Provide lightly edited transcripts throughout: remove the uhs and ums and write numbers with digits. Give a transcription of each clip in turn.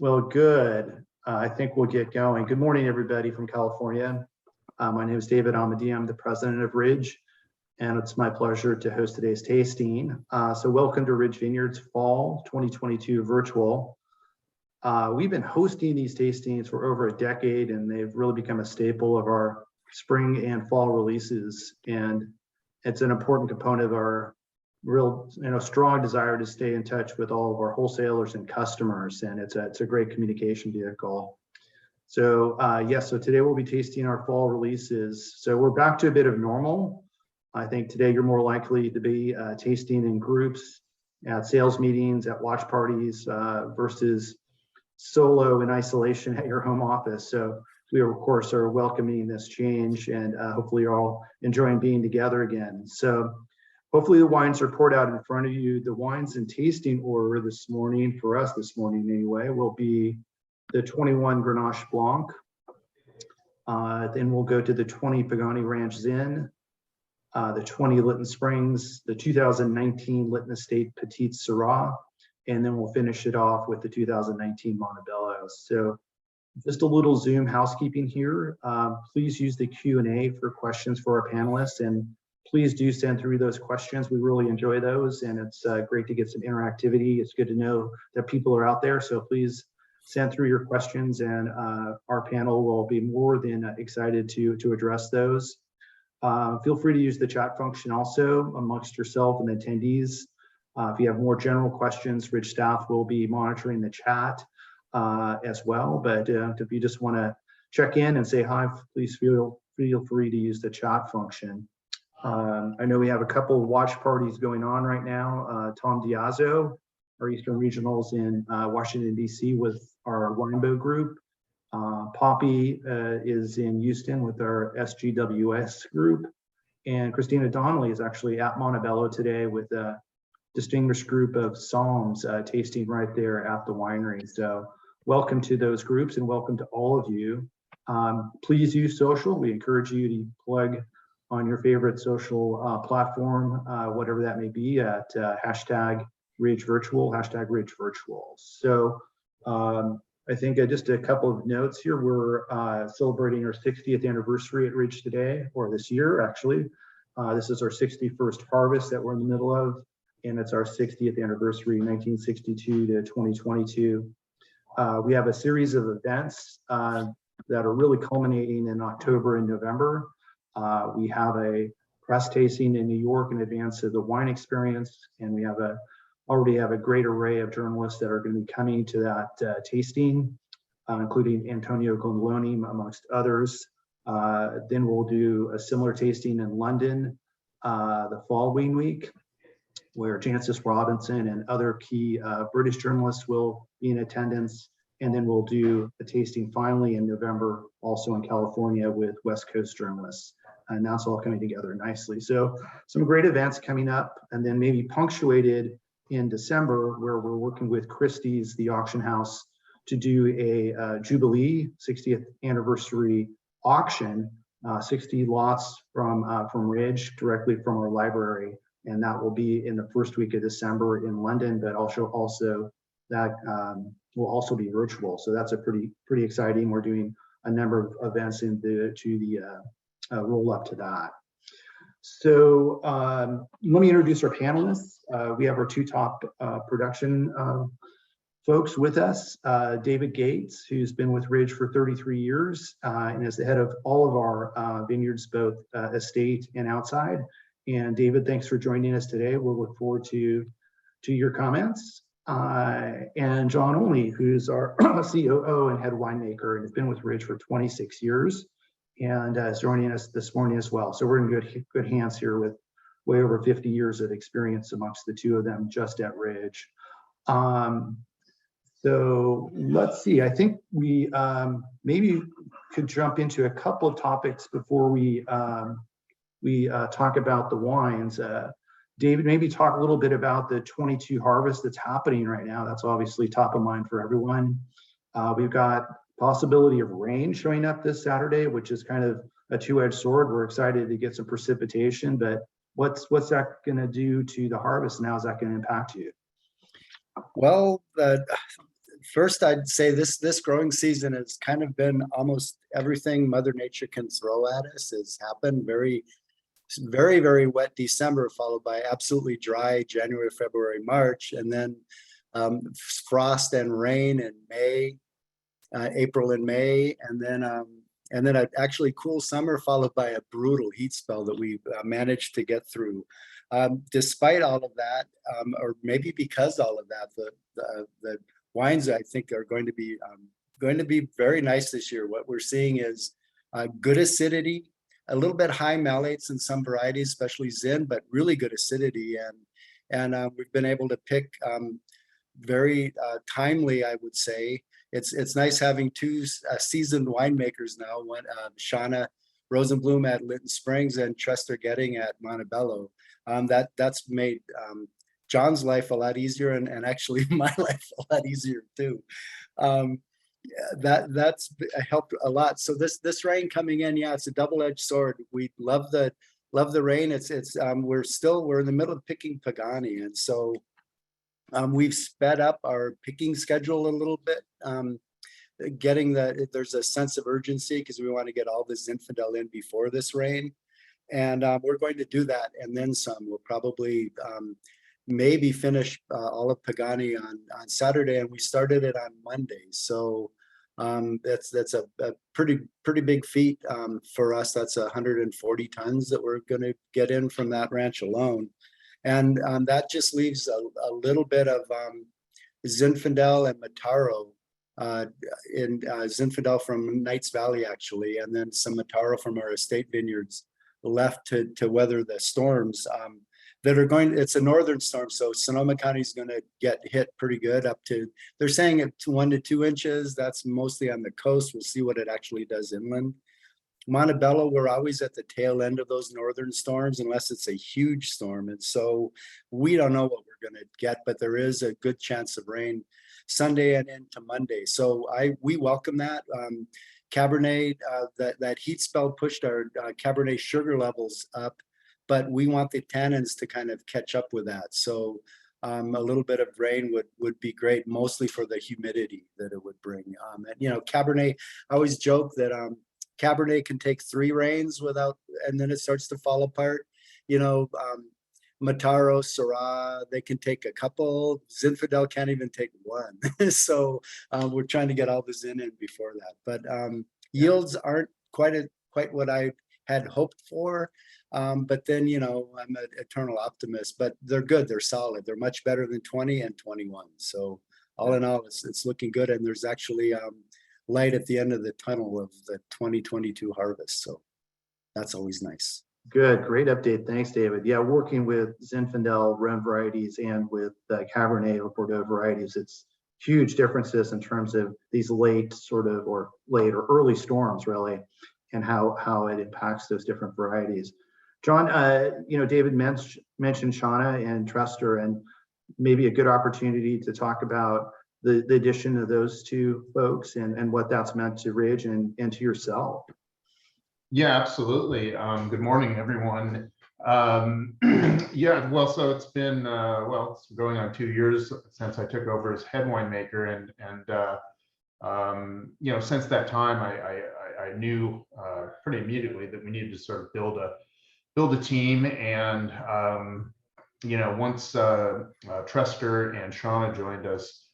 Well, good. I think we'll get going. Good morning, everybody from California. My name is David Amadia. I'm the president of Ridge, and it's my pleasure to host today's tasting. So welcome to Ridge Vineyards Fall 2022 virtual. We've been hosting these tastings for over a decade, and they've really become a staple of our spring and fall releases. And it's an important component of our real, strong desire to stay in touch with all of our wholesalers and customers, and it's a great communication vehicle. So so today we'll be tasting our fall releases. So we're back to a bit of normal. I think today you're more likely to be tasting in groups at sales meetings, at watch parties versus solo in isolation at your home office. So we of course are welcoming this change, and hopefully you're all enjoying being together again. So hopefully the wines are poured out in front of you. The wines in tasting order this morning, for us this morning anyway, will be the 21 Grenache Blanc. Then we'll go to the 20 Pagani Ranch Zin, the 20 Lytton Springs, the 2019 Lytton Estate Petite Sirah, and then we'll finish it off with the 2019 Monte Bello. So just a little Zoom housekeeping here. Please use the Q&A for questions for our panelists, and please do send through those questions. We really enjoy those, and it's great to get some interactivity. It's good to know that people are out there, so please send through your questions, and our panel will be more than excited to address those. Feel free to use the chat function also amongst yourself and attendees. If you have more general questions, Ridge staff will be monitoring the chat as well, but if you just want to check in and say hi, please feel free to use the chat function. I know we have a couple of watch parties going on right now. Tom Diazzo, our Eastern Regionals in Washington, D.C. with our Winebow group. Poppy is in Houston with our SGWS group. And Christina Donnelly is actually at Monte Bello today with a distinguished group of Psalms tasting right there at the winery. So welcome to those groups, and welcome to all of you. Please use social. We encourage you to plug on your favorite social platform, whatever that may be, at hashtag Ridge Virtual, hashtag Ridge Virtual. So I think just a couple of notes here. We're celebrating our 60th anniversary at Ridge today, or this year actually. This is our 61st harvest that we're in the middle of, and it's our 60th anniversary, 1962 to 2022. We have a series of events that are really culminating in October and November. We have a press tasting in New York in advance of the wine experience, and we already have a great array of journalists that are going to be coming to that tasting, including Antonio Gondoloni, amongst others. Then we'll do a similar tasting in London the following week, where Jancis Robinson and other key British journalists will be in attendance. And then we'll do a tasting finally in November, also in California, with West Coast journalists. And that's all coming together nicely. So some great events coming up, and then maybe punctuated in December, where we're working with Christie's, the auction house, to do a Jubilee 60th anniversary auction, 60 lots from Ridge, directly from our library. And that will be in the first week of December in London, but also that will also be virtual. So that's a pretty exciting. We're doing a number of events roll up to that. So let me introduce our panelists. We have our two top production folks with us. David Gates, who's been with Ridge for 33 years and is the head of all of our vineyards, both estate and outside. And David, thanks for joining us today. We'll look forward to your comments. And John Olney, who's our COO and head winemaker, and has been with Ridge for 26 years. And is joining us this morning as well. So we're in good hands here with way over 50 years of experience amongst the two of them just at Ridge. So let's see, I think we maybe could jump into a couple of topics before we talk about the wines. David, maybe talk a little bit about the 22 harvest that's happening right now. That's obviously top of mind for everyone. We've got possibility of rain showing up this Saturday, which is kind of a two-edged sword. We're excited to get some precipitation, but what's that going to do to the harvest, and how is that going to impact you? Well, first I'd say this growing season has kind of been almost everything Mother Nature can throw at us has happened. Very, very wet December, followed by absolutely dry January, February, March, and then frost and rain in May, April and May, and then an actually cool summer followed by a brutal heat spell that we managed to get through. Despite all of that, or maybe because all of that, the wines I think are going to be very nice this year. What we're seeing is good acidity, a little bit high malates in some varieties, especially Zin, but really good acidity, and we've been able to pick very timely, I would say. It's nice having two seasoned winemakers now. One, Shauna Rosenblum at Lytton Springs and Trester Getting at Monte Bello. That's made John's life a lot easier, and actually my life a lot easier too. That's helped a lot. So this rain coming in, yeah, it's a double-edged sword. We love the rain. We're in the middle of picking Pagani, and so we've sped up our picking schedule a little bit. There's a sense of urgency because we want to get all the Zinfandel in before this rain, and we're going to do that and then some. We'll probably maybe finish all of Pagani on Saturday, and we started it on Monday. So that's a pretty big feat for us. That's 140 tons that we're going to get in from that ranch alone, and that just leaves a little bit of Zinfandel and Mataro. In Zinfandel from Knights Valley actually, and then some Mataro from our estate vineyards left to weather the storms that are going. It's a northern storm, so Sonoma County is going to get hit pretty good. Up to, they're saying it's 1 to 2 inches. That's mostly on the coast. We'll see what it actually does inland. Monte Bello, we're always at the tail end of those northern storms unless it's a huge storm, and so we don't know what we're going to get, but there is a good chance of rain Sunday and into Monday. So we welcome that. Cabernet, that heat spell pushed our Cabernet sugar levels up, but we want the tannins to kind of catch up with that. So a little bit of rain would be great, mostly for the humidity that it would bring. And Cabernet, I always joke that Cabernet can take 3 rains and then it starts to fall apart. Mataro, Sirah, they can take a couple. Zinfandel can't even take 1. So we're trying to get all this in before that. But yields aren't quite what I had hoped for. But then, I'm an eternal optimist, but they're good. They're solid. They're much better than 20 and 21. So all in all, it's looking good. And there's actually light at the end of the tunnel of the 2022 harvest. So that's always nice. Good, great update. Thanks, David. Yeah, working with Zinfandel Rhone varieties and with Cabernet or Bordeaux varieties, it's huge differences in terms of these late or early storms, really, and how it impacts those different varieties. John, David mentioned Shauna and Trester, and maybe a good opportunity to talk about the addition of those two folks and what that's meant to Ridge and to yourself. Yeah, absolutely. Good morning, everyone. Yeah, well, so it's been it's going on 2 years since I took over as head winemaker, and since that time, I knew pretty immediately that we needed to sort of build a team, and once Trester and Shauna joined us,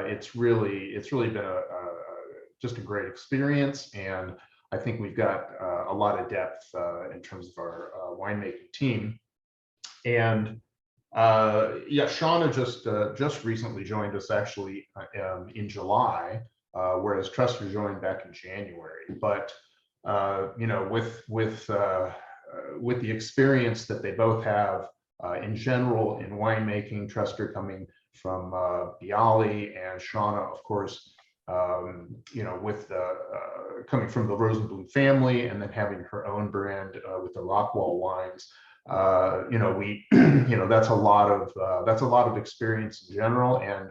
it's really been just a great experience, and I think we've got a lot of depth in terms of our winemaking team. And Shauna just recently joined us actually in July, whereas Trester joined back in January. But with the experience that they both have in general in winemaking, Trester coming from Bialy, and Shauna, of course, with coming from the Rosenblum family, and then having her own brand with the Rockwall wines, that's a lot of experience in general, and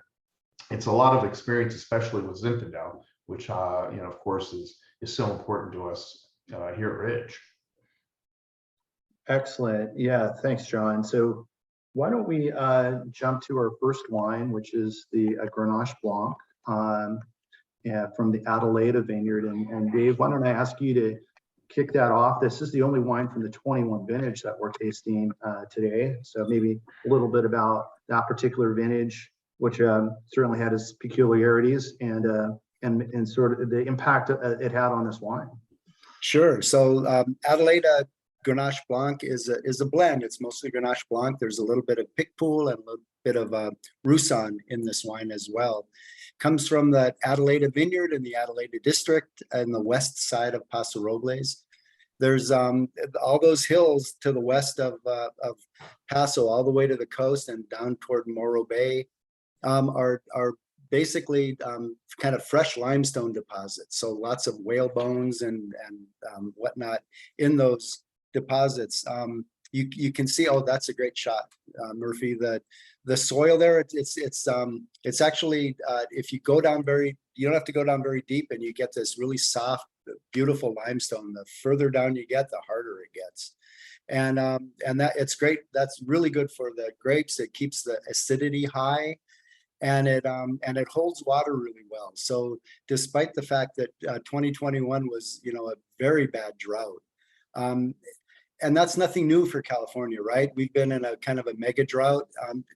it's a lot of experience, especially with Zinfandel, which of course is so important to us here at Ridge. Excellent. Yeah, thanks, John. So why don't we jump to our first wine, which is the Grenache Blanc. yeah, from the Adelaida vineyard. And Dave, why don't I ask you to kick that off? This is the only wine from the 21 vintage that we're tasting today. So maybe a little bit about that particular vintage, which certainly had its peculiarities and sort of the impact it had on this wine. Sure. So Adelaida Grenache Blanc is a blend. It's mostly Grenache Blanc. There's a little bit of Picpoul and a little bit of Roussanne in this wine as well. Comes from the Adelaida vineyard in the Adelaida district in the west side of Paso Robles. There's all those hills to the west of Paso, all the way to the coast and down toward Morro Bay, are basically kind of fresh limestone deposits. So lots of whale bones and whatnot in those deposits. You can see, oh, that's a great shot, Murphy. The soil there, it's actually, if you go down you don't have to go down very deep, and you get this really soft, beautiful limestone. The further down you get, the harder it gets. And that it's great. That's really good for the grapes. It keeps the acidity high, and it holds water really well. So despite the fact that 2021 was, a very bad drought, and that's nothing new for California, right? We've been in a kind of a mega drought,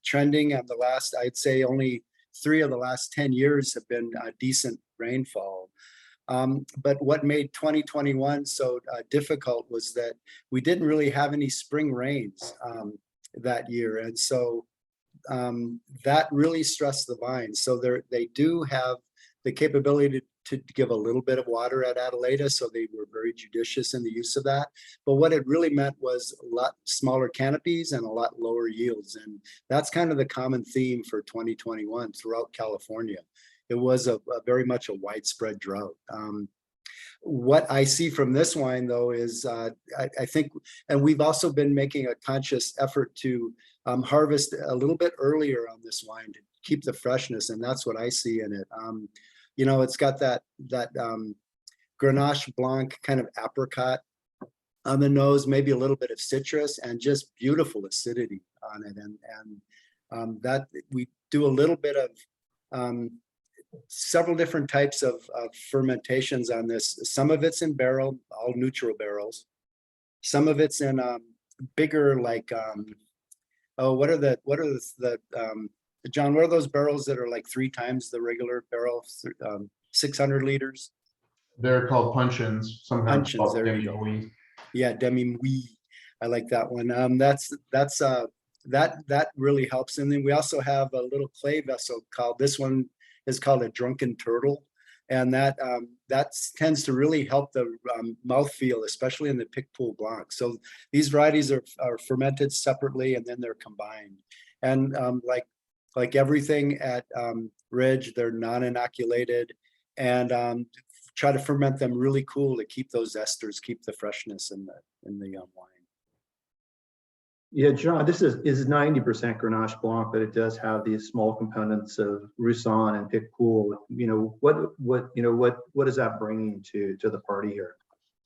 trending of the last, I'd say only 3 of the last 10 years have been decent rainfall. But what made 2021 so difficult was that we didn't really have any spring rains that year. And so that really stressed the vines. So they do have the capability to give a little bit of water at Adelaida, so they were very judicious in the use of that. But what it really meant was a lot smaller canopies and a lot lower yields. And that's kind of the common theme for 2021 throughout California. It was a very much a widespread drought. What I see from this wine, though, is I think, and we've also been making a conscious effort to harvest a little bit earlier on this wine to keep the freshness, and that's what I see in it. It's got that Grenache Blanc kind of apricot on the nose, maybe a little bit of citrus, and just beautiful acidity on it. And that we do a little bit of several different types of fermentations on this. Some of it's in barrel, all neutral barrels. Some of it's in bigger, like what are the John, what are those barrels that are like 3 times the regular barrel, 600 liters? They're called puncheons, sometimes Puncheons, called there you go. demi-muid. Yeah, demi-muid. I like that one. That really helps. And then we also have a little clay vessel this one is called a drunken turtle. And that tends to really help the mouthfeel, especially in the Picpoul Blanc. So these varieties are fermented separately, and then they're combined. And like everything at Ridge, they're non-inoculated, and try to ferment them really cool to keep those esters, keep the freshness in the wine. Yeah, John, this is 90% Grenache Blanc, but it does have these small components of Roussanne and Picpoul. What is that bringing to the party here?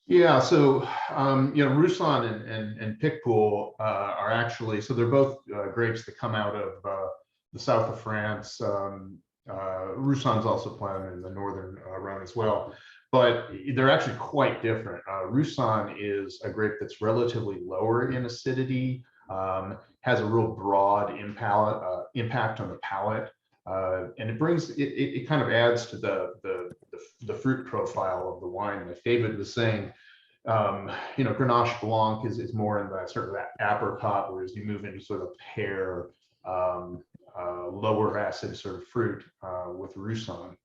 Yeah, so Roussanne and Picpoul are actually, so they're both grapes that come out of the south of France. Roussanne's also planted in the northern Rhone as well, but they're actually quite different. Roussanne is a grape that's relatively lower in acidity, has a real broad impact on the palate, and it kind of adds to the fruit profile of the wine. Like David was saying, Grenache Blanc is more in that sort of that apricot, whereas you move into sort of pear, lower acid sort of fruit with Roussanne.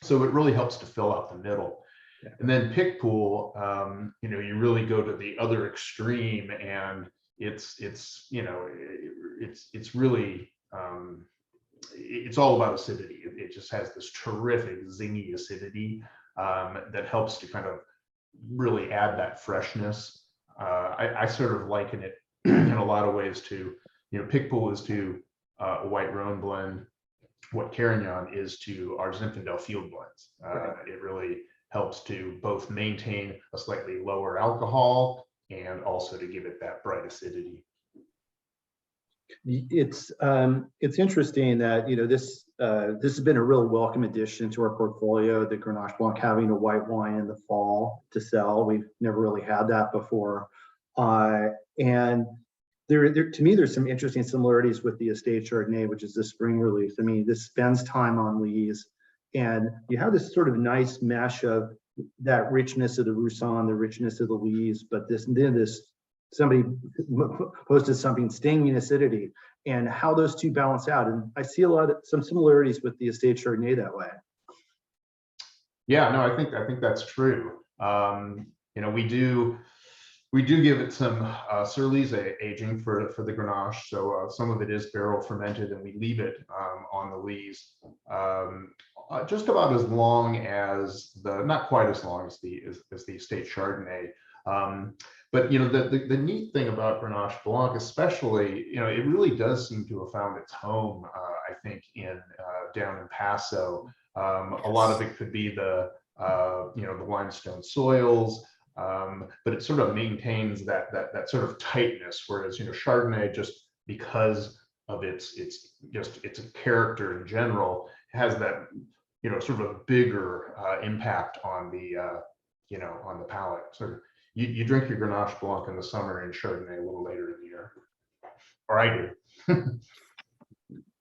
So it really helps to fill out the middle. Yeah. And then Picpoul, you really go to the other extreme, and it's really it's all about acidity. It just has this terrific zingy acidity that helps to kind of really add that freshness. I sort of liken it in a lot of ways to, Picpoul is to a white Rhone blend what Carignan is to our Zinfandel field blends. It really helps to both maintain a slightly lower alcohol and also to give it that bright acidity. It's interesting that, this has been a real welcome addition to our portfolio, the Grenache Blanc, having a white wine in the fall to sell. We've never really had that before. And to me, there's some interesting similarities with the Estate Chardonnay, which is the spring release. I mean, this spends time on lees, and you have this sort of nice mesh of that richness of the Roussanne, the richness of the lees, but somebody posted something, stinging acidity, and how those two balance out. And I see some similarities with the Estate Chardonnay that way. Yeah, no, I think that's true. We do give it some Surly's aging for the Grenache. So some of it is barrel fermented, and we leave it on the lees just about as long as not quite as long as the Estate Chardonnay. But the neat thing about Grenache Blanc, especially, it really does seem to have found its home. I think down in Paso, a lot of it could be the limestone soils, but it sort of maintains that sort of tightness. Whereas Chardonnay, just because of its character in general, has that sort of a bigger impact on the on the palate. Sort of. You drink your Grenache Blanc in the summer and Chardonnay a little later in the year, or I do.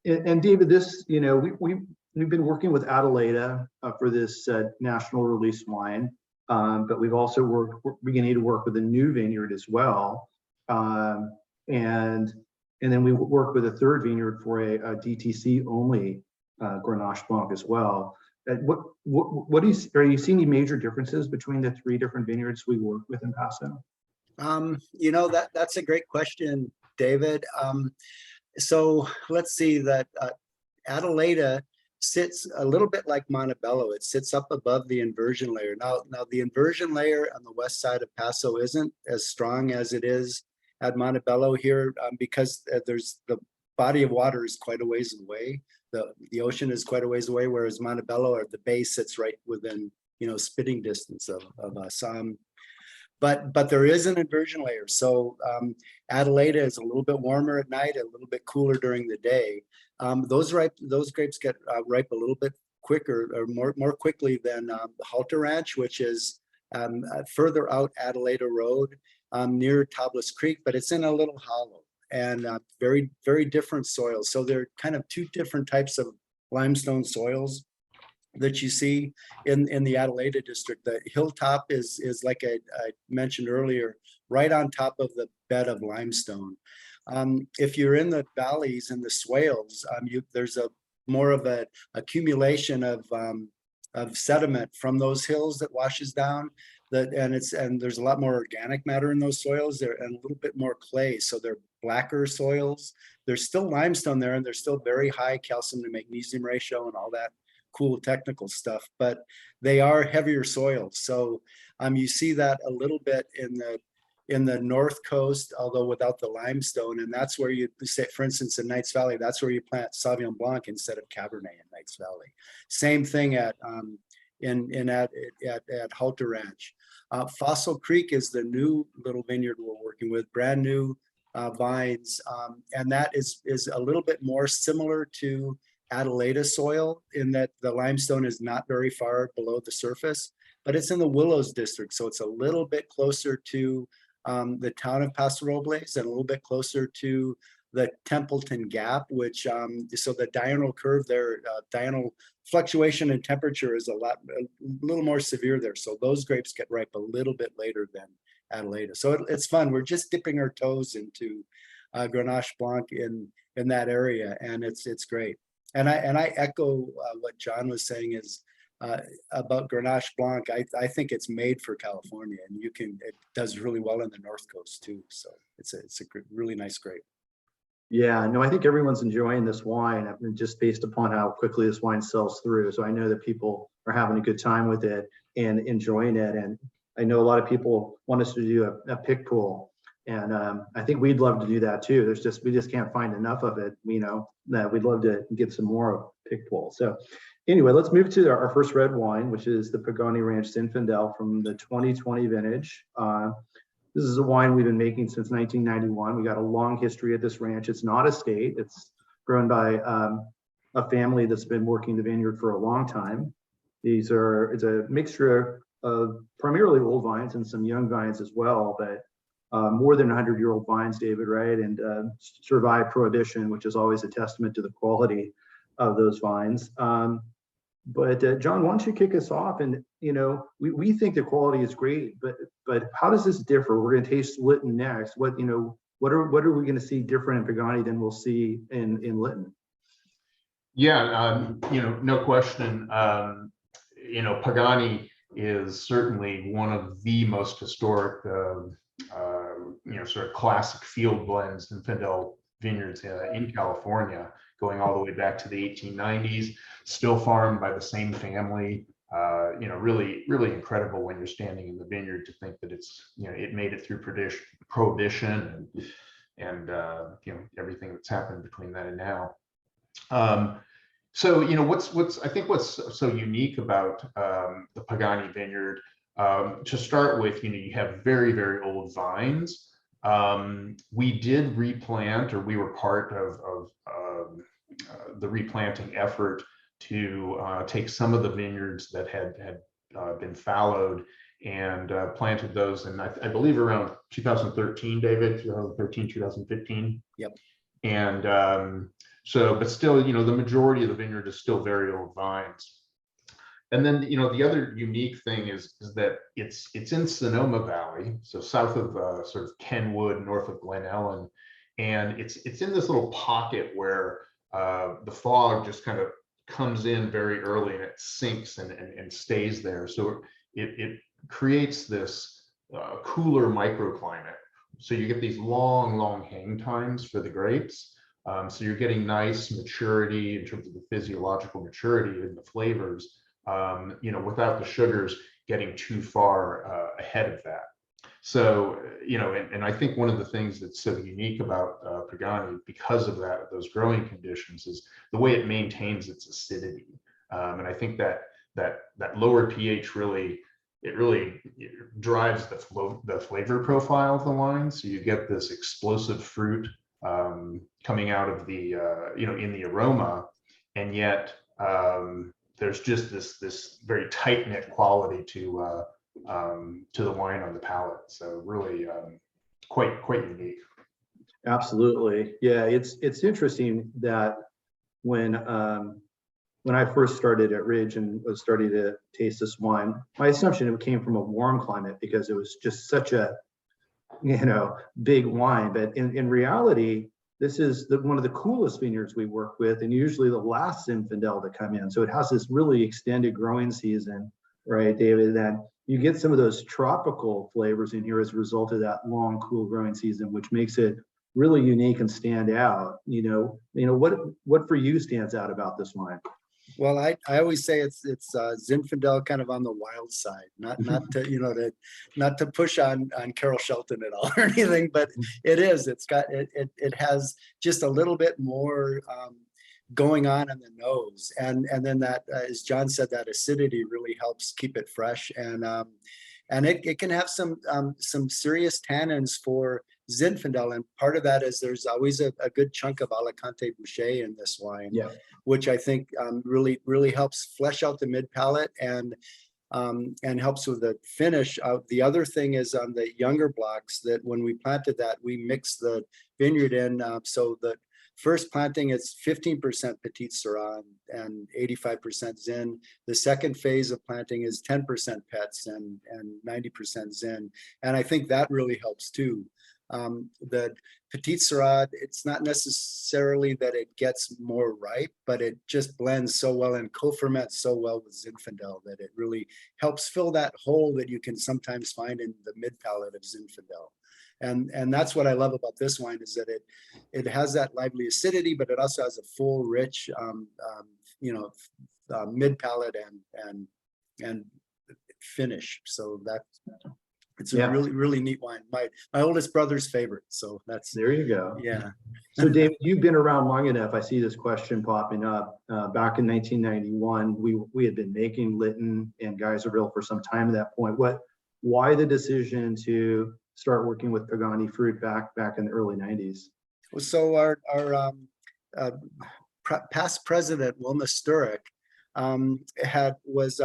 And David, we've been working with Adelaida for this national release wine, but we've also beginning to work with a new vineyard as well, and then we work with a third vineyard for a DTC only Grenache Blanc as well. Are you seeing any major differences between the three different vineyards we work with in Paso? That's a great question, David. So let's see that Adelaida sits a little bit like Monte Bello. It sits up above the inversion layer. Now the inversion layer on the west side of Paso isn't as strong as it is at Monte Bello here, because there's the body of water is quite a ways away. The ocean is quite a ways away, whereas Monte Bello, or the bay, sits right within spitting distance of us. But there is an inversion layer. So Adelaida is a little bit warmer at night, a little bit cooler during the day. Those grapes get ripe a little bit quicker, or more quickly than Halter Ranch, which is further out Adelaida Road near Tablas Creek, but it's in a little hollow, and very, very different soils. So they're kind of two different types of limestone soils that you see in the Adelaida district. The hilltop is like I mentioned earlier, right on top of the bed of limestone. If you're in the valleys and the swales, there's more of an accumulation of sediment from those hills that washes down. And there's a lot more organic matter in those soils there, and a little bit more clay. So they're blacker soils. There's still limestone there, and there's still very high calcium to magnesium ratio and all that cool technical stuff, but they are heavier soils. So you see that a little bit in the north coast, although without the limestone. And that's where you say, for instance, in Knights Valley, that's where you plant Sauvignon Blanc instead of Cabernet in Knights Valley. Same thing at Halter Ranch. Fossil Creek is the new little vineyard we're working with, brand new vines, and that is a little bit more similar to Adelaida soil in that the limestone is not very far below the surface, but it's in the Willows district, so it's a little bit closer to the town of Paso Robles and a little bit closer to the Templeton Gap, which so the diurnal curve there, diurnal fluctuation in temperature is a little more severe there. So those grapes get ripe a little bit later than Adelaida. So it's fun. We're just dipping our toes into Grenache Blanc in that area, and it's great. And I echo what John was saying is about Grenache Blanc. I think it's made for California, and it does really well in the North Coast too. So it's a really nice grape. Yeah, no, I think everyone's enjoying this wine, just based upon how quickly this wine sells through. So I know that people are having a good time with it and enjoying it. And I know a lot of people want us to do a pick pool. And I think we'd love to do that too. We just can't find enough of it, that we'd love to get some more of pick pool. So anyway, let's move to our first red wine, which is the Pagani Ranch Zinfandel from the 2020 vintage. This is a wine we've been making since 1991. We got a long history at this ranch. It's not estate. It's grown by a family that's been working the vineyard for a long time. It's a mixture of primarily old vines and some young vines as well, but more than 100-year-old vines, David, right? And survived prohibition, which is always a testament to the quality of those vines. But John, why don't you kick us off? And we think the quality is great, but how does this differ? We're going to taste Lytton next. What are we going to see different in Pagani than we'll see in Lytton? Yeah, no question. Pagani is certainly one of the most historic, sort of classic field blends Zinfandel vineyards in California, going all the way back to the 1890s, still farmed by the same family. Really, really incredible when you're standing in the vineyard to think that it made it through prohibition and everything that's happened between then and now. So what's so unique about the Pagani vineyard, to start with, you have very, very old vines. We did replant, or we were part of the replanting effort to take some of the vineyards that had been fallowed and planted those in, I believe, around 2013, David, 2013, 2015. Yep. And but still, the majority of the vineyard is still very old vines. And then, the other unique thing is that it's in Sonoma Valley, so south of sort of Kenwood, north of Glen Ellen, and it's in this little pocket where the fog just kind of comes in very early and it sinks and stays there. So it creates this cooler microclimate. So you get these long hang times for the grapes. So you're getting nice maturity in terms of the physiological maturity in the flavors, without the sugars getting too far ahead of that. So, and I think one of the things that's so unique about Pagani, because of those growing conditions, is the way it maintains its acidity. And I think that lower pH really drives the flavor profile of the wine. So you get this explosive fruit coming out of the in the aroma, and yet there's just this very tight-knit quality to the wine on the palate. So really quite unique. Absolutely. Yeah, it's interesting that when I first started at Ridge and was starting to taste this wine, my assumption it came from a warm climate because it was just such a big wine. But in reality, this is one of the coolest vineyards we work with, and usually the last Zinfandel to come in. So it has this really extended growing season, right, David? And you get some of those tropical flavors in here as a result of that long, cool growing season, which makes it really unique and stand out. What for you stands out about this wine? Well, I always say it's Zinfandel kind of on the wild side, not to push on Carol Shelton at all or anything, but it is. It has just a little bit more going on the nose, and then that, as John said, that acidity really helps keep it fresh, and it can have some serious tannins for Zinfandel, and part of that is there's always a good chunk of Alicante Bouschet in this wine, Yeah, which I think really helps flesh out the mid palate and helps with the finish. The other thing is on the younger blocks that when we planted that, we mixed the vineyard in, so the first planting is 15% Petite Sirah and 85% Zin. The second phase of planting is 10% Pets and 90% Zin, and I think that really helps too. The Petite Sirah, it's not necessarily that it gets more ripe, but it just blends so well and co-ferments so well with Zinfandel that it really helps fill that hole that you can sometimes find in the mid palate of Zinfandel. And that's what I love about this wine, is that it has that lively acidity, but it also has a full, rich, mid palate and finish. So it's a really neat wine. My oldest brother's favorite. So there you go. Yeah. So David, you've been around long enough. I see this question popping up. Back in 1991, we had been making Lytton and Geyserville for some time at that point. Why the decision to start working with Pagani fruit back in the early 90s. So our uh, past president, Wilma Sturrock, was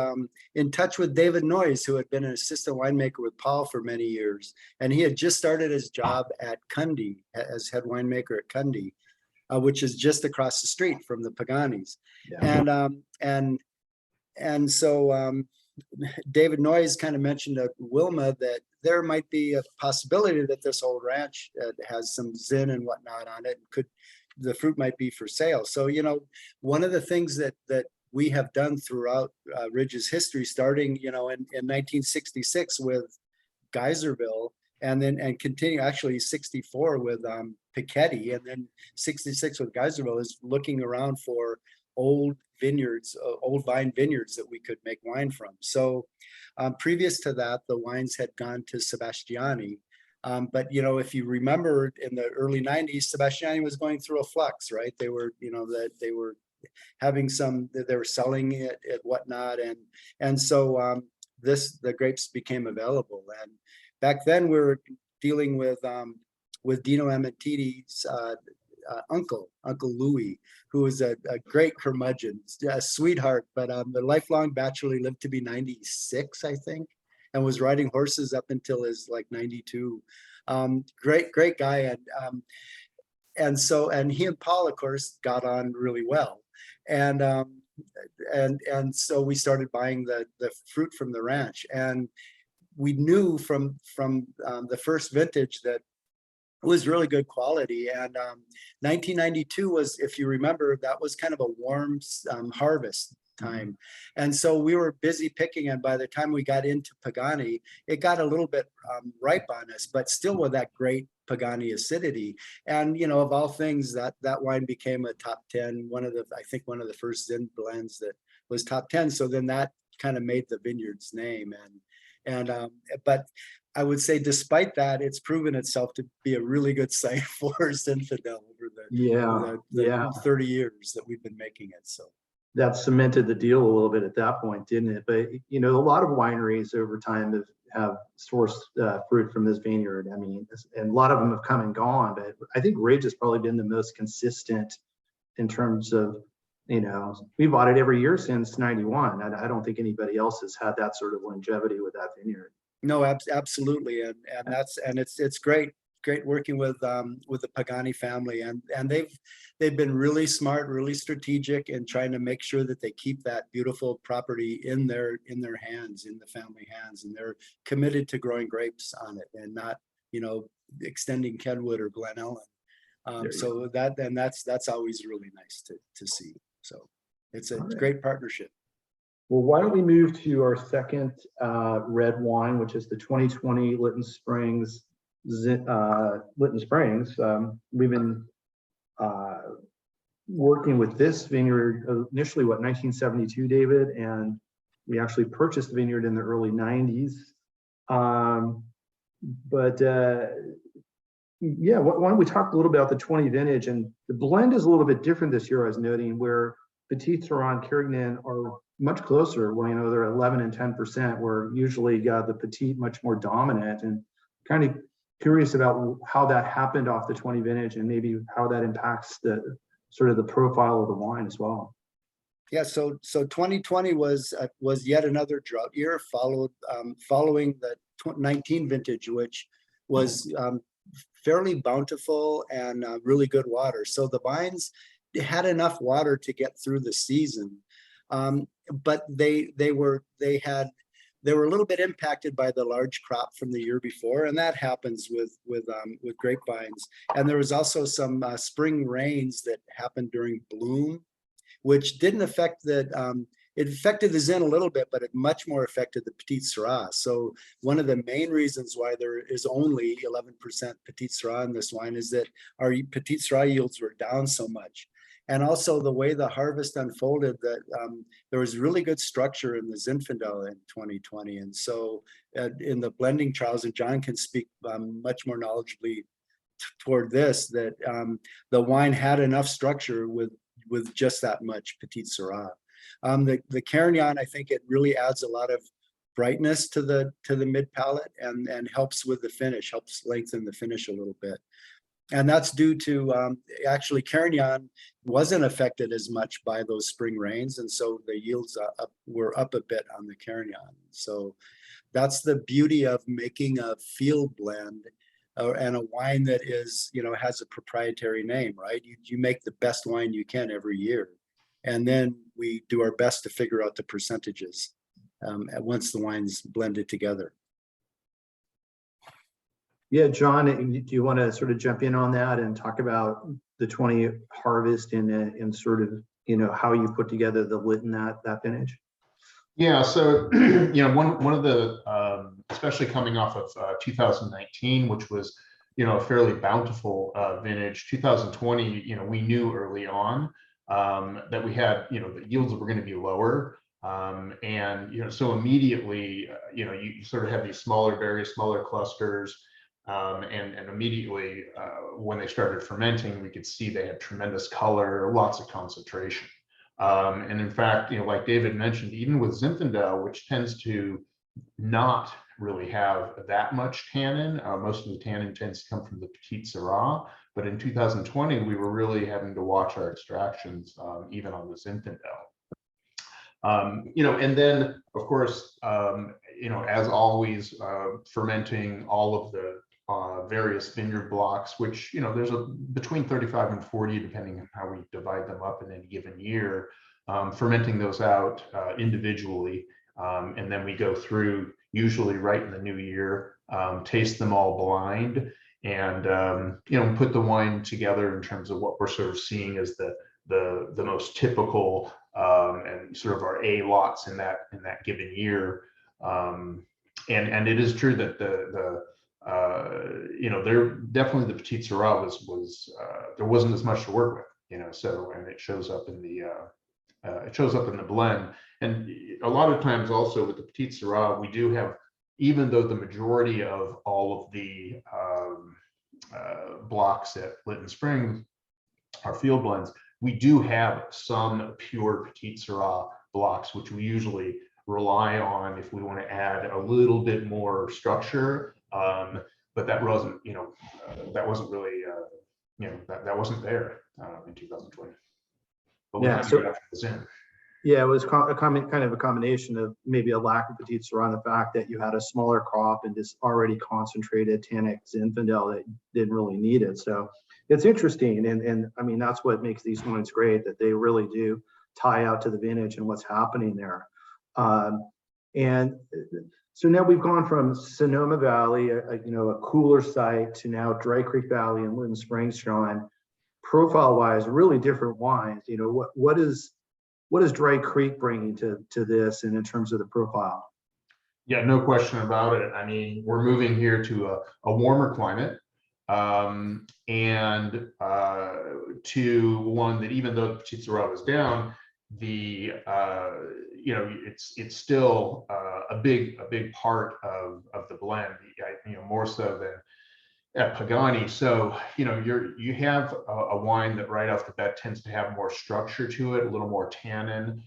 in touch with David Noyes, who had been an assistant winemaker with Paul for many years. And he had just started his job at Cundy as head winemaker at Cundy, which is just across the street from the Paganis. Yeah. And so David Noyes kind of mentioned to Wilma that there might be a possibility that this old ranch has some Zin and whatnot on it. The fruit might be for sale. So, you know, one of the things that we have done throughout Ridge's history, starting, you know, in 1966 with Geyserville, and continue actually 64 with Petite, and then 66 with Geyserville, is looking around for old vineyards, old vine vineyards that we could make wine from. So previous to that, the wines had gone to Sebastiani. But, you know, if you remember in the early 90s, Sebastiani was going through a flux, right? They were, you know, that they were having they were selling it and whatnot. And so the grapes became available. And back then we were dealing with Dino Amatiti's uncle Louis, who was a great curmudgeon, a sweetheart, but a lifelong bachelor. He lived to be 96, I think, and was riding horses up until his like 92. Great guy. And he and Paul, of course, got on really well. And so we started buying the fruit from the ranch. And we knew from the first vintage that it was really good quality. And 1992 was, if you remember, that was kind of a warm harvest time. And so we were busy picking, and by the time we got into Pagani, it got a little bit ripe on us, but still with that great Pagani acidity. And, you know, of all things, that wine became a top 10, I think one of the first Zin blends that was top 10. So then that kind of made the Vineyards name. But I would say, despite that, it's proven itself to be a really good site for Zinfandel over the 30 years that we've been making it. So that cemented the deal a little bit at that point, didn't it? But, you know, a lot of wineries over time have sourced fruit from this vineyard. I mean, and a lot of them have come and gone, but I think Ridge has probably been the most consistent in terms of, you know, we bought it every year since 91. I don't think anybody else has had that sort of longevity with that vineyard. No, absolutely. And it's great working with the Pagani family, and they've been really smart, really strategic in trying to make sure that they keep that beautiful property in their hands, in the family hands, and they're committed to growing grapes on it and not, you know, extending Kenwood or Glen Ellen. So that's always really nice to see. So it's a great partnership. Well, why don't we move to our second red wine, which is the 2020 Lytton Springs. Lytton Springs. We've been working with this vineyard initially, 1972, David, and we actually purchased the vineyard in the early 90s. Yeah, why don't we talk a little about the 20 vintage? And the blend is a little bit different this year, I was noting, where Petite, Sirah, and Carignan are much closer. Well, you know, they're 11 and 10%, where usually the Petite much more dominant. And kind of curious about how that happened off the 20 vintage, and maybe how that impacts the sort of the profile of the wine as well. Yeah, so 2020 was yet another drought year, following the 19 vintage, which was fairly bountiful and really good water. So the vines had enough water to get through the season, but they were a little bit impacted by the large crop from the year before, and that happens with grapevines. And there was also some spring rains that happened during bloom, which didn't affect it affected the Zin a little bit, but it much more affected the Petite Sirah. So one of the main reasons why there is only 11% Petite Sirah in this wine is that our Petite Sirah yields were down so much. And also the way the harvest unfolded, that there was really good structure in the Zinfandel in 2020. And so in the blending trials, and John can speak much more knowledgeably toward this, that the wine had enough structure with just that much Petite Sirah. The Carignan, I think it really adds a lot of brightness to the mid palate, and helps with the finish, helps lengthen the finish a little bit. And that's due to actually Carignan wasn't affected as much by those spring rains, and so the yields were up a bit on the Carignan. So that's the beauty of making a field blend and a wine that is, has a proprietary name, right? You make the best wine you can every year, and then we do our best to figure out the percentages once the wine's blended together. Yeah, John, do you want to sort of jump in on that and talk about the 20 harvest and sort of, how you put together the Lytton that vintage? Yeah, so one of the especially coming off of 2019, which was a fairly bountiful vintage. 2020, we knew early on that we had the yields were going to be lower, and so immediately you sort of have these smaller berries, smaller clusters. And immediately when they started fermenting, we could see they had tremendous color, lots of concentration. And in fact, like David mentioned, even with Zinfandel, which tends to not really have that much tannin, most of the tannin tends to come from the Petite Sirah. But in 2020, we were really having to watch our extractions, even on the Zinfandel. And then of course, as always, fermenting all of the various vineyard blocks, which there's between 35 and 40 depending on how we divide them up in any given year, fermenting those out individually, and then we go through usually right in the new year, taste them all blind, and put the wine together in terms of what we're sort of seeing as the most typical and sort of our A lots in that given year. And it is true that there definitely the Petite Sirah was there wasn't as much to work with, so, and it shows up in the blend. And a lot of times also with the Petite Sirah, we do have, even though the majority of all of the blocks at Lytton Springs are field blends, we do have some pure Petite Sirah blocks, which we usually rely on if we want to add a little bit more structure. But that wasn't, that wasn't really, that wasn't there in 2020. But we Yeah, had to so get after this in. yeah, it was kind of a combination of maybe a lack of Petite Sirah, the fact that you had a smaller crop and this already concentrated tannic Zinfandel that didn't really need it. So it's interesting, and I mean that's what makes these wines great, that they really do tie out to the vintage and what's happening there. And so now we've gone from Sonoma Valley, a cooler site, to now Dry Creek Valley and Lytton Springs, John. Profile-wise, really different wines. What is Dry Creek bringing to this, and in terms of the profile? Yeah, no question about it. I mean, we're moving here to a warmer climate, and to one that, even though the Petite Sirah was down, the it's still a big part of the blend, more so than at Pagani. So you have a wine that right off the bat tends to have more structure to it, a little more tannin.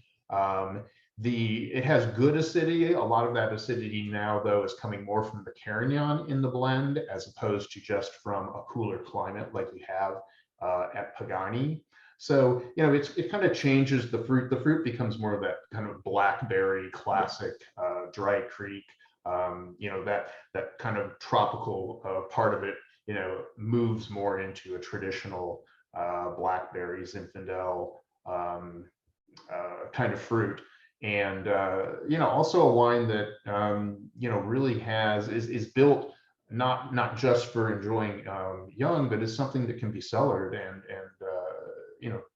It has good acidity. A lot of that acidity now, though, is coming more from the Carignan in the blend, as opposed to just from a cooler climate like we have at Pagani. So it kind of changes the fruit. The fruit becomes more of that kind of blackberry classic Dry Creek. That kind of tropical part of it, moves more into a traditional blackberry Zinfandel kind of fruit. And also a wine that really is built not just for enjoying young, but is something that can be cellared and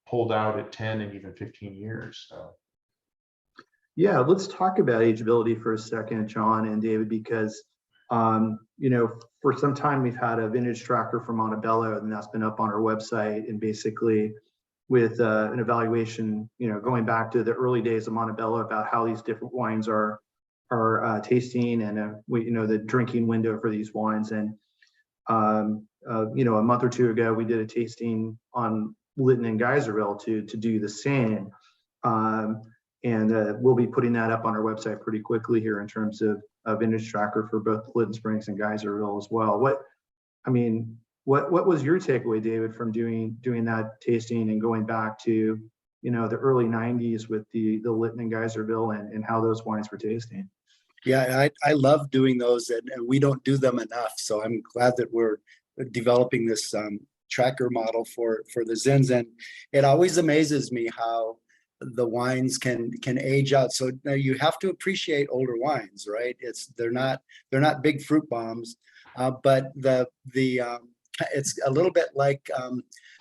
pulled out at 10 and even 15 years. So. Yeah, let's talk about ageability for a second, John and David, because for some time we've had a vintage tracker from Monte Bello, and that's been up on our website, and basically with an evaluation, going back to the early days of Monte Bello about how these different wines are tasting, and the drinking window for these wines. And a month or two ago, we did a tasting on Lytton and Geyserville to do the same. And we'll be putting that up on our website pretty quickly here in terms of a vintage tracker for both Lytton Springs and Geyserville as well. What was your takeaway, David, from doing that tasting and going back to, the early 90s with the Lytton and Geyserville and how those wines were tasting? Yeah, I love doing those, and we don't do them enough. So I'm glad that we're developing this tracker model for the Zins. And it always amazes me how the wines can age out. So now you have to appreciate older wines, right? They're not big fruit bombs, but it's a little bit like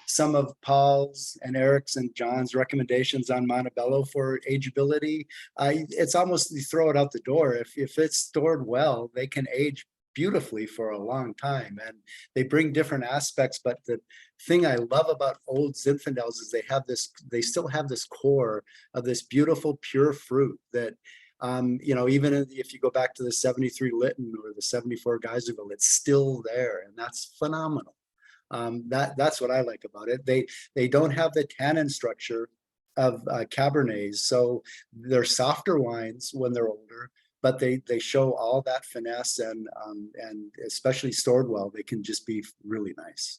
some of Paul's and Eric's and John's recommendations on Monte Bello for ageability. It's almost, you throw it out the door. If it's stored well, they can age beautifully for a long time, and they bring different aspects. But the thing I love about old Zinfandels is they still have this core of this beautiful pure fruit that even if you go back to the 73 Lytton or the 74 Geyserville, it's still there, and that's phenomenal. That's what I like about it. They don't have the tannin structure of Cabernets, so they're softer wines when they're older, but they show all that finesse, and especially stored well, they can just be really nice.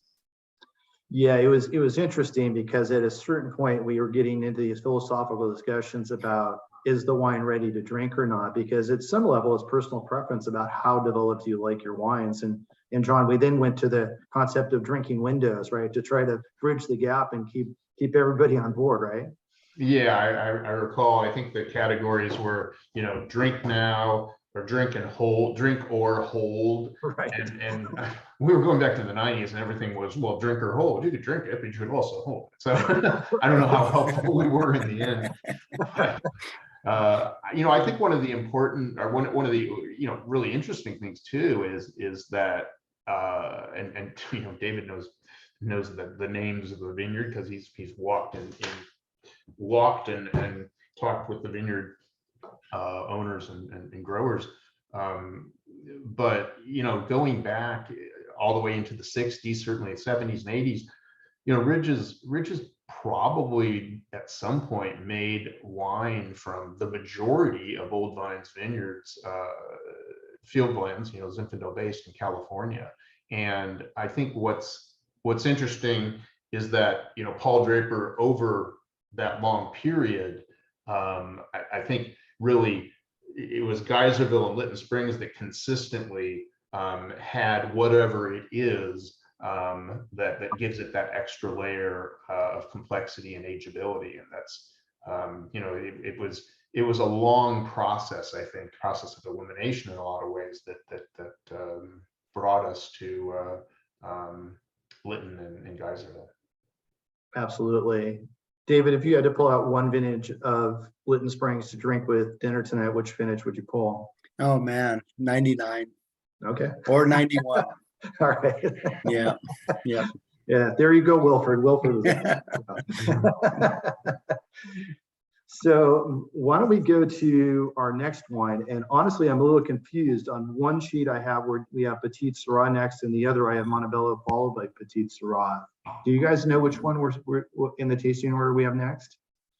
Yeah, it was interesting because at a certain point we were getting into these philosophical discussions about, is the wine ready to drink or not? Because at some level it's personal preference about how developed you like your wines. And John, we then went to the concept of drinking windows, right? To try to bridge the gap and keep everybody on board, right? Yeah, I recall, I think the categories were, drink now, or drink and hold, drink or hold. Right. And we were going back to the 90s and everything was, well, drink or hold. You could drink it, but you could also hold it. So I don't know how helpful we were in the end. I think one of the important, or one of the, really interesting things too is that, and David knows the names of the vineyard because he's walked and talked with the vineyard owners and growers. But going back all the way into the 60s, certainly 70s and 80s, Ridge has probably at some point made wine from the majority of Old Vines vineyards, field blends, Zinfandel based in California. And I think what's interesting is that Paul Draper, over that long period, I think really it was Geyserville and Lytton Springs that consistently had whatever it is that gives it that extra layer of complexity and ageability. And that's it was a long process, I think, process of elimination in a lot of ways that brought us to Lytton and Geyserville. Absolutely. David, if you had to pull out one vintage of Lytton Springs to drink with dinner tonight, which vintage would you pull? Oh man, 99. Okay. Or 91. All right. Yeah. Yeah, there you go, Wilford. Wilford was So why don't we go to our next wine? And honestly, I'm a little confused. On one sheet I have where we have Petite Sirah next, and the other I have Monte Bello followed by Petite Sirah. Do you guys know which one we're in the tasting order we have next?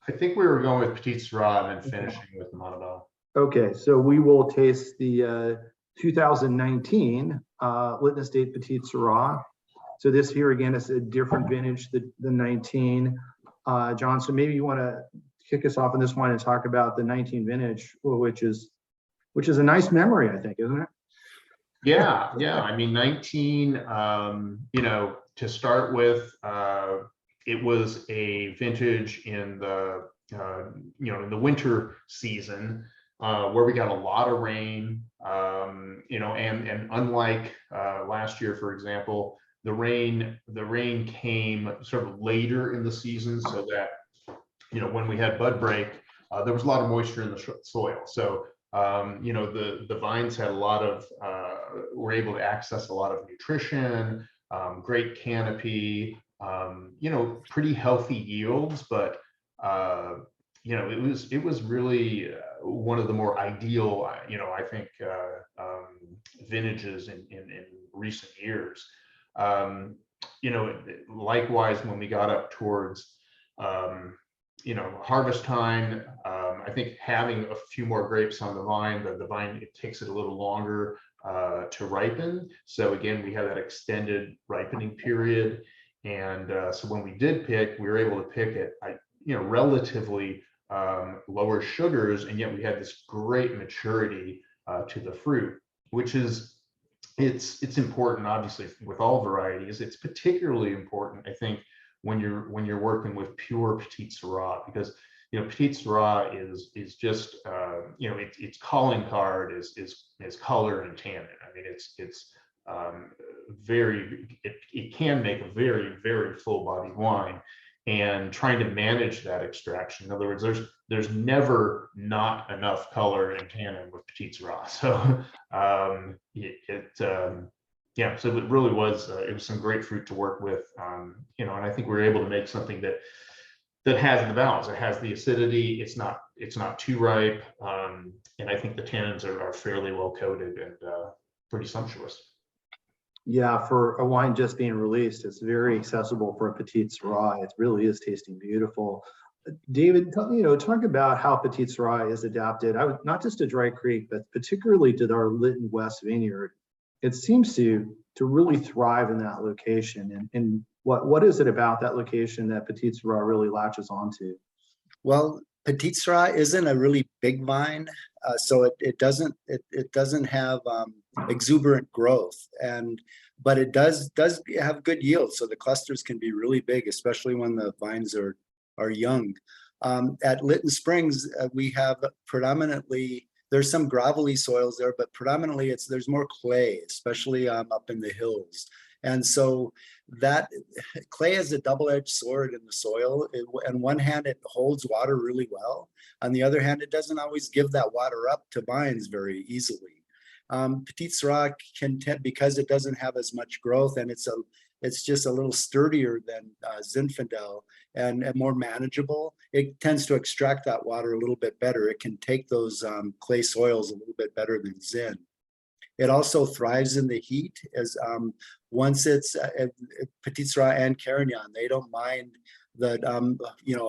I think we were going with Petite Sirah and then finishing with Monte Bello. Okay, so we will taste the 2019 Lytton Estate Petite Sirah. So this here again is a different vintage than 19. John, so maybe you want to kick us off on this one and talk about the 19 vintage, which is a nice memory, I think, isn't it? Yeah. I mean, 19, to start with, it was a vintage in the, in the winter season, where we got a lot of rain, and unlike last year, for example, the rain came sort of later in the season, so that when we had bud break, there was a lot of moisture in the soil. So the vines had a lot of were able to access a lot of nutrition, great canopy, pretty healthy yields, but it was really one of the more ideal, I think, vintages in recent years. Likewise, when we got up towards harvest time, I think having a few more grapes on the vine, the vine, it takes it a little longer to ripen. So again, we have that extended ripening period. And so when we did pick, we were able to pick at, relatively lower sugars, and yet we had this great maturity to the fruit, which is, it's important, obviously, with all varieties. It's particularly important, I think, when you're working with pure Petite Sirah, because Petite Sirah is just its calling card is color and tannin. I mean, it's it can make a very, very full bodied wine, and trying to manage that extraction. In other words, there's never not enough color and tannin with Petite Sirah. So yeah, so it really was, it was some great fruit to work with, and I think we were able to make something that has the balance. It has the acidity. It's not too ripe, and I think the tannins are fairly well coated and pretty sumptuous. Yeah, for a wine just being released, it's very accessible for a Petite Sirah. It really is tasting beautiful. David, talk about how Petite Sirah is adapted, not just to Dry Creek, but particularly to our Lytton West vineyard. It seems to really thrive in that location. And what is it about that location that Petite Sirah really latches onto? Well, Petite Sirah isn't a really big vine, so it doesn't have exuberant growth, but it does have good yield. So the clusters can be really big, especially when the vines are young. At Lytton Springs, we have predominantly, there's some gravelly soils there, but predominantly there's more clay, especially up in the hills. And so that clay is a double-edged sword in the soil. On one hand, it holds water really well. On the other hand, it doesn't always give that water up to vines very easily. Petite Sirah because it doesn't have as much growth, and it's just a little sturdier than Zinfandel and more manageable. It tends to extract that water a little bit better. It can take those clay soils a little bit better than Zin. It also thrives in the heat, as once it's Petite Sirah and Carignan, they don't mind the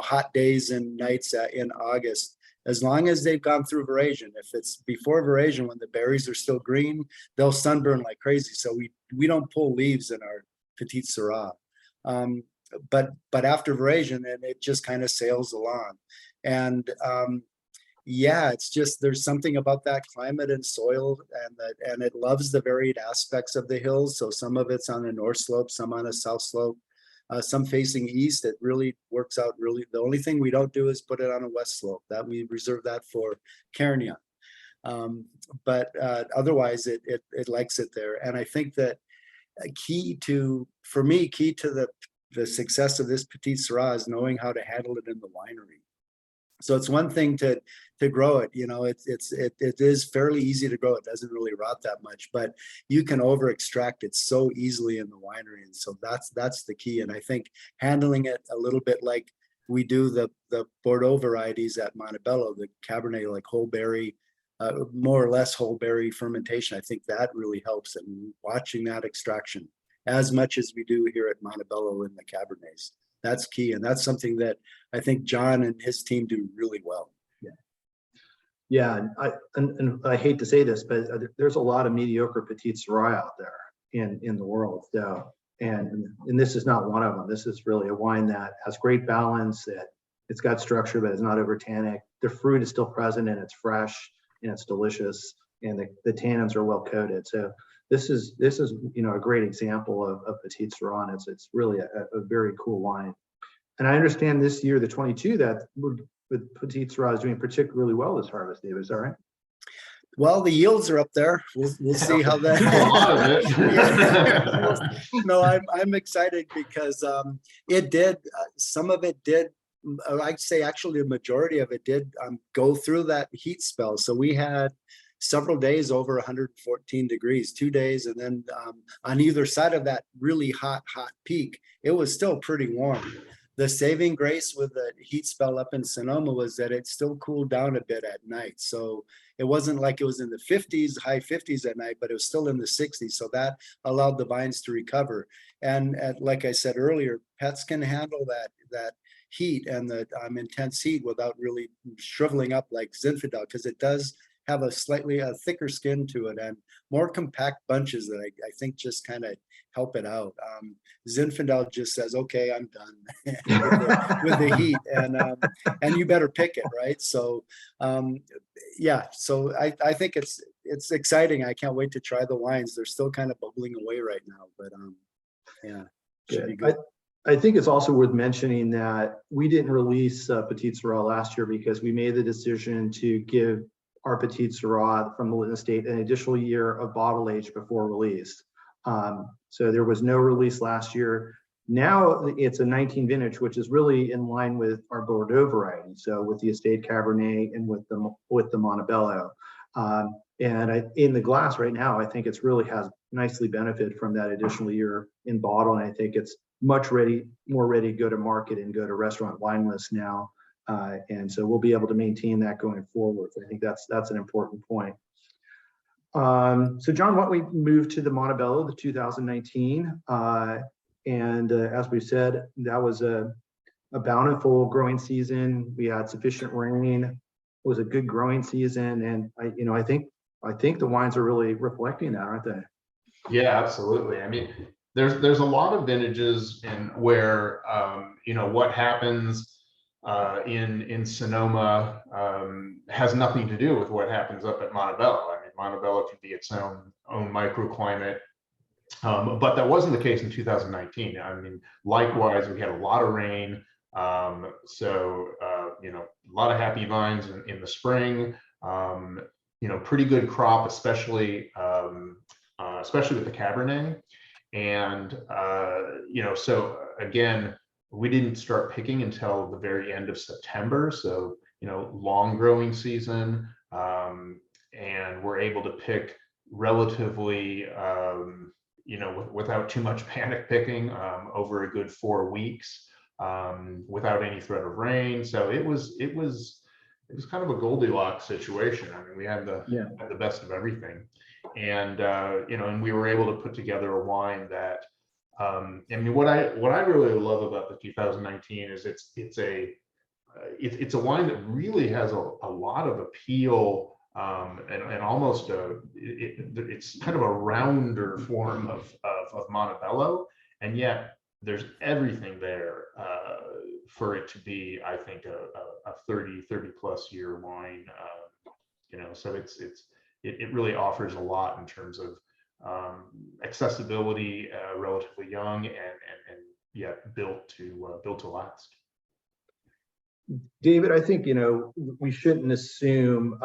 hot days and nights in August, as long as they've gone through veraison. If it's before veraison, when the berries are still green, they'll sunburn like crazy. So we don't pull leaves in our Petite Sirah. But after veraison, and it just kind of sails along. And yeah, it's just, there's something about that climate and soil, and it loves the varied aspects of the hills. So some of it's on a north slope, some on a south slope, some facing east. It really works out really. The only thing we don't do is put it on a west slope. That we reserve that for Carignan. But otherwise, it likes it there. And I think that key to the success of this Petite Sirah is knowing how to handle it in the winery. So it's one thing to grow it, it is fairly easy to grow. It doesn't really rot that much, but you can over extract it so easily in the winery. And so that's the key. And I think handling it a little bit like we do the Bordeaux varieties at Monte Bello, the Cabernet, like whole berry, more or less whole berry fermentation. I think that really helps in watching that extraction as much as we do here at Monte Bello in the Cabernets. That's key. And that's something that I think John and his team do really well. Yeah, and I hate to say this, but there's a lot of mediocre Petite Sirah out there in the world. So, and this is not one of them. This is really a wine that has great balance. It's got structure, but it's not over tannic. The fruit is still present, and it's fresh, and it's delicious, and the tannins are well coated. So this is a great example of Petite Sirah. And it's really a very cool wine. And I understand this year, the 22, that with Petite Sirah is doing particularly well this harvest, David. Is that right? Well, the yields are up there. We'll see how that. A lot of it. No, I'm excited because it did. Some of it did. I'd say actually the majority of it did go through that heat spell. So we had several days over 114 degrees, 2 days, and then on either side of that really hot peak, it was still pretty warm. The saving grace with the heat spell up in Sonoma was that it still cooled down a bit at night. So it wasn't like it was in the 50s, high 50s at night, but it was still in the 60s. So that allowed the vines to recover. And like I said earlier, pets can handle that heat and the intense heat without really shriveling up like Zinfandel, because it does have a slightly thicker skin to it and more compact bunches that I think just kind of help it out. Zinfandel just says, okay, I'm done with the heat, and you better pick it, right? So yeah, so I think it's exciting. I can't wait to try the wines. They're still kind of bubbling away right now, but yeah, should be good. I think it's also worth mentioning that we didn't release Petite Sirah last year because we made the decision to give our Petite Sirah from the Lytton Estate an additional year of bottle age before release. So there was no release last year. Now it's a 19 vintage, which is really in line with our Bordeaux variety. So with the Estate Cabernet and with the Monte Bello. And in the glass right now, I think it's really has nicely benefited from that additional year in bottle. And I think it's much more ready to go to market and go to restaurant wine lists now. And so we'll be able to maintain that going forward. I think that's an important point. So John, why don't we move to the Monte Bello, the 2019. And as we said, that was a bountiful growing season. We had sufficient rain. It was a good growing season. And I think the wines are really reflecting that, aren't they? Yeah, absolutely. I mean, there's a lot of vintages where what happens in Sonoma has nothing to do with what happens up at Monte Bello. I mean, Monte Bello can be its own microclimate, but that wasn't the case in 2019. I mean, likewise, we had a lot of rain, so a lot of happy vines in the spring. Pretty good crop, especially with the Cabernet. And so again, we didn't start picking until the very end of September. So long growing season, and we're able to pick relatively without too much panic picking over a good 4 weeks without any threat of rain. So it was kind of a Goldilocks situation. I mean, we had the best of everything. And and we were able to put together a wine that I mean, what I really love about the 2019 is it's a wine that really has a lot of appeal, and almost it's kind of a rounder form of Monte Bello, and yet there's everything there for it to be, I think, a 30 plus year wine. So it really offers a lot in terms of accessibility, relatively young, and yet built to last. David, I think we shouldn't assume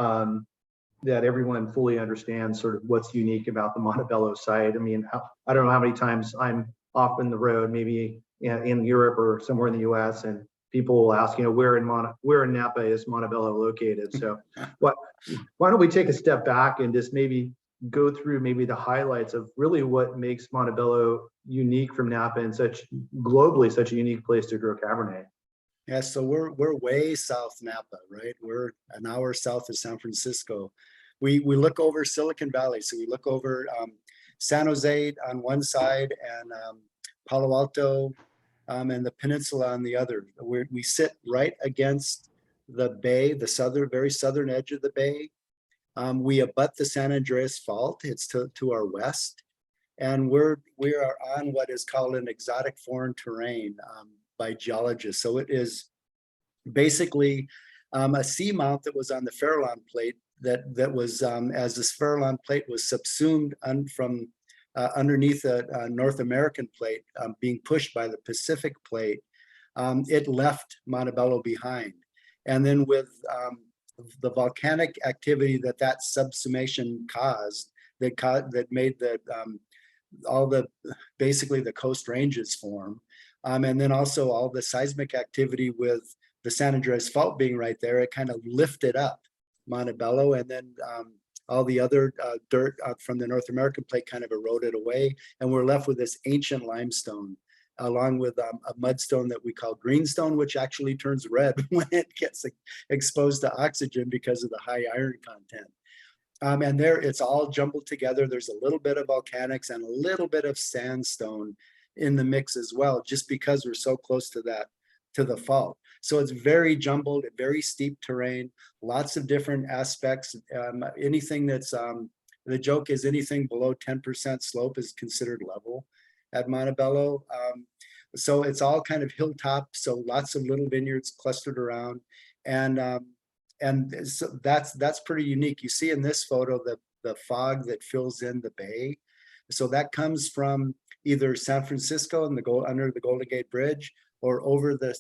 that everyone fully understands sort of what's unique about the Monte Bello site. I mean, I don't know how many times I'm off in the road, maybe in Europe or somewhere in the U.S., and people will ask, where in Napa is Monte Bello located? So, why don't we take a step back and just maybe go through the highlights of really what makes Monte Bello unique from Napa and such a unique place to grow Cabernet. Yeah, so we're way south Napa, right? We're an hour south of San Francisco. We look over Silicon Valley, so we look over San Jose on one side and Palo Alto and the peninsula on the other. We sit right against the bay, the very southern edge of the bay. We abut the San Andreas Fault. It's to our west, and we are on what is called an exotic foreign terrain by geologists. So it is basically a seamount that was on the Farallon Plate that was as this Farallon Plate was subsumed from underneath the North American Plate, being pushed by the Pacific Plate. It left Monte Bello behind, and then with the volcanic activity that subsumation caused, that made basically the coast ranges form, and then also all the seismic activity with the San Andreas Fault being right there, it kind of lifted up Monte Bello, and then all the other dirt from the North American Plate kind of eroded away, and we're left with this ancient limestone, along with a mudstone that we call greenstone, which actually turns red when it gets exposed to oxygen because of the high iron content. And there, it's all jumbled together. There's a little bit of volcanics and a little bit of sandstone in the mix as well, just because we're so close to that to the fall. So it's very jumbled, very steep terrain, lots of different aspects. Anything that's, the joke is anything below 10% slope is considered level at Monte Bello. So it's all kind of hilltop, so lots of little vineyards clustered around. And so that's pretty unique. You see in this photo the fog that fills in the bay. So that comes from either San Francisco and under the Golden Gate Bridge, or over the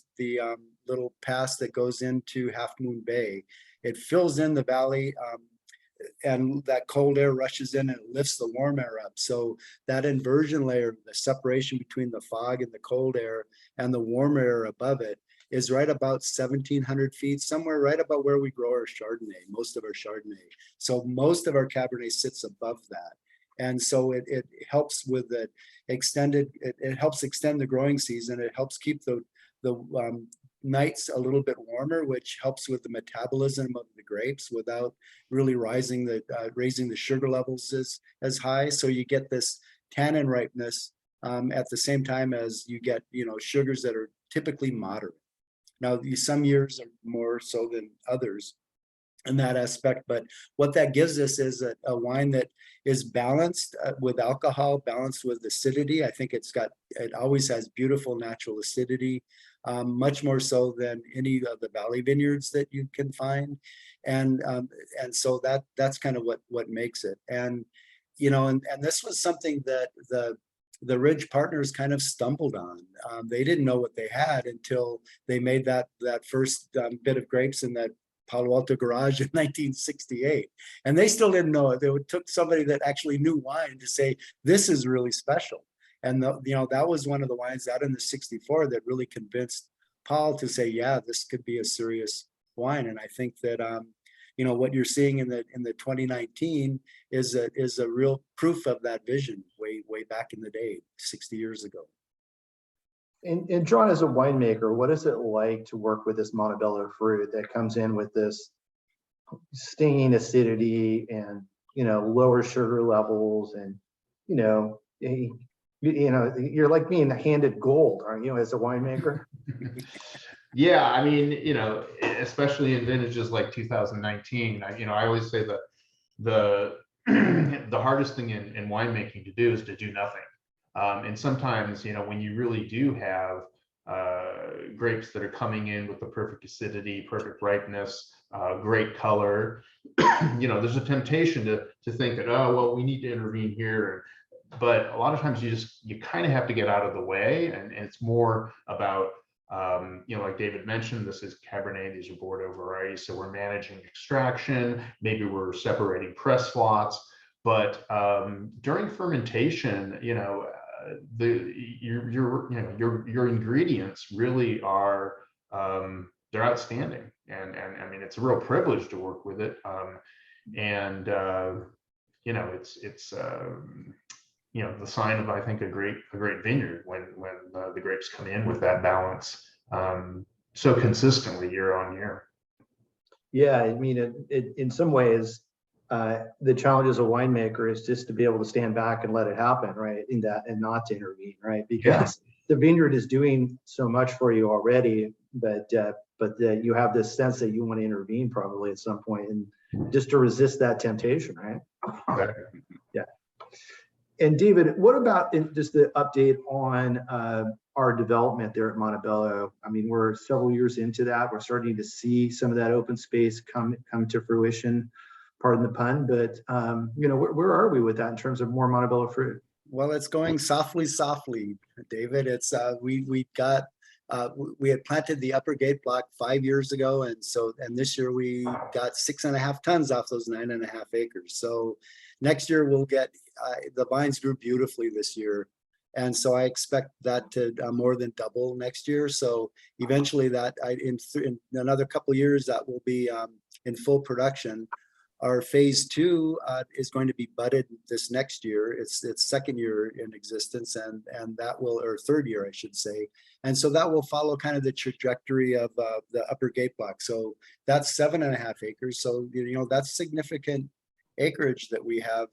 little pass that goes into Half Moon Bay. It fills in the valley, and that cold air rushes in and it lifts the warm air up. So that inversion layer, the separation between the fog and the cold air and the warm air above it, is right about 1,700 feet, somewhere right about where we grow our Chardonnay, most of our Chardonnay. So most of our Cabernet sits above that. And so it helps with the extended, it helps extend the growing season. It helps keep the nights a little bit warmer, which helps with the metabolism of the grapes without really raising the sugar levels as high. So you get this tannin ripeness at the same time as you get, sugars that are typically moderate. Now, some years are more so than others in that aspect, but what that gives us is a wine that is balanced with alcohol, balanced with acidity. I think it always has beautiful natural acidity, much more so than any of the valley vineyards that you can find, and so that's kind of what makes it. And and this was something that the Ridge partners kind of stumbled on. They didn't know what they had until they made that first bit of grapes in that Palo Alto garage in 1968. And they still didn't know it. It took somebody that actually knew wine to say, this is really special. And that was one of the wines out in the 64 that really convinced Paul to say, yeah, this could be a serious wine. And I think that what you're seeing in the 2019 is a real proof of that vision way back in the day, 60 years ago. And John, as a winemaker, what is it like to work with this Monte Bello fruit that comes in with this stinging acidity and lower sugar levels, and you're like being handed gold, aren't you, as a winemaker? Yeah, I mean, especially in vintages like 2019, I always say that the the hardest thing in winemaking to do is to do nothing. And sometimes, when you really do have grapes that are coming in with the perfect acidity, perfect ripeness, great color, there's a temptation to think that, oh, well, we need to intervene here. But a lot of times you kind of have to get out of the way, and it's more about like David mentioned, this is Cabernet, these are Bordeaux varieties, so we're managing extraction, maybe we're separating press slots, but during fermentation, your ingredients really are they're outstanding, and I mean, it's a real privilege to work with it, it's the sign of, I think, a great vineyard when the grapes come in with that balance so consistently year on year. Yeah, I mean, it in some ways, the challenge as a winemaker is just to be able to stand back and let it happen, right? And not to intervene, right? Because the vineyard is doing so much for you already, but you have this sense that you want to intervene probably at some point, and just to resist that temptation, right? Exactly. Yeah. And David, what about just the update on our development there at Monte Bello? I mean, we're several years into that. We're starting to see some of that open space come to fruition, pardon the pun, but where are we with that in terms of more Monte Bello fruit? Well, it's going softly, David. It's we had planted the upper gate block 5 years ago, and this year we got 6.5 tons off those 9.5 acres. So next year we'll get the vines grew beautifully this year, and so I expect that to more than double next year. So eventually, in another couple of years, that will be in full production. Our phase 2 is going to be budded this next year. It's second year in existence, and that will, or third year, I should say. And so that will follow kind of the trajectory of the upper gate block. So that's 7.5 acres. So that's significant acreage that we have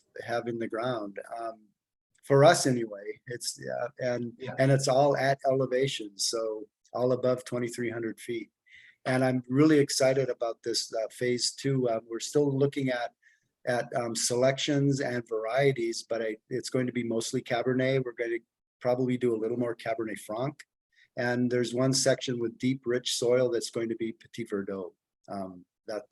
in the ground. For us anyway, and it's all at elevation. So all above 2,300 feet. And I'm really excited about this phase 2. We're still looking at selections and varieties, but it's going to be mostly Cabernet. We're going to probably do a little more Cabernet Franc. And there's one section with deep, rich soil that's going to be Petit Verdot.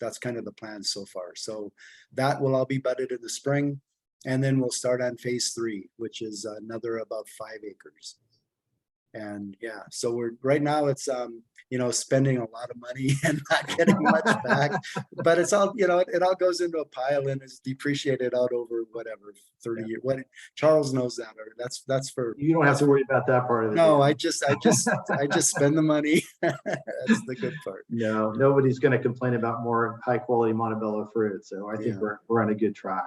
That's kind of the plan so far. So that will all be budded in the spring. And then we'll start on phase 3, which is another about 5 acres. And yeah, so we're right now it's spending a lot of money and not getting much back, but it's all, it all goes into a pile and is depreciated out over whatever 30 years. What Charles knows that, or that's for You don't have to worry about that part of it. no, Dan. I just spend the money. That's the good part. No, nobody's going to complain about more high quality Monte Bello fruit. So I think Yeah. we're on a good track.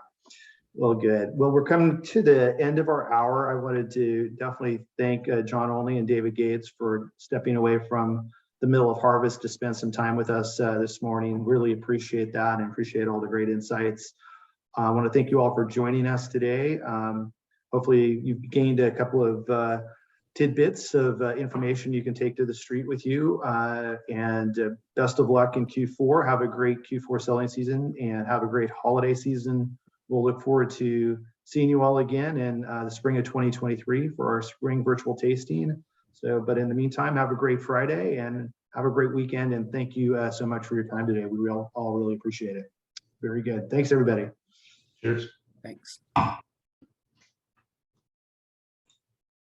Well, good. Well, we're coming to the end of our hour. I wanted to definitely thank John Olney and David Gates for stepping away from the middle of harvest to spend some time with us this morning. Really appreciate that and appreciate all the great insights. I want to thank you all for joining us today. Hopefully you've gained a couple of tidbits of information you can take to the street with you. And best of luck in Q4. Have a great Q4 selling season and have a great holiday season. We'll look forward to seeing you all again in the spring of 2023 for our spring virtual tasting. So, but in the meantime, have a great Friday and have a great weekend. And thank you so much for your time today. We all really appreciate it. Very good. Thanks, everybody. Cheers. Thanks.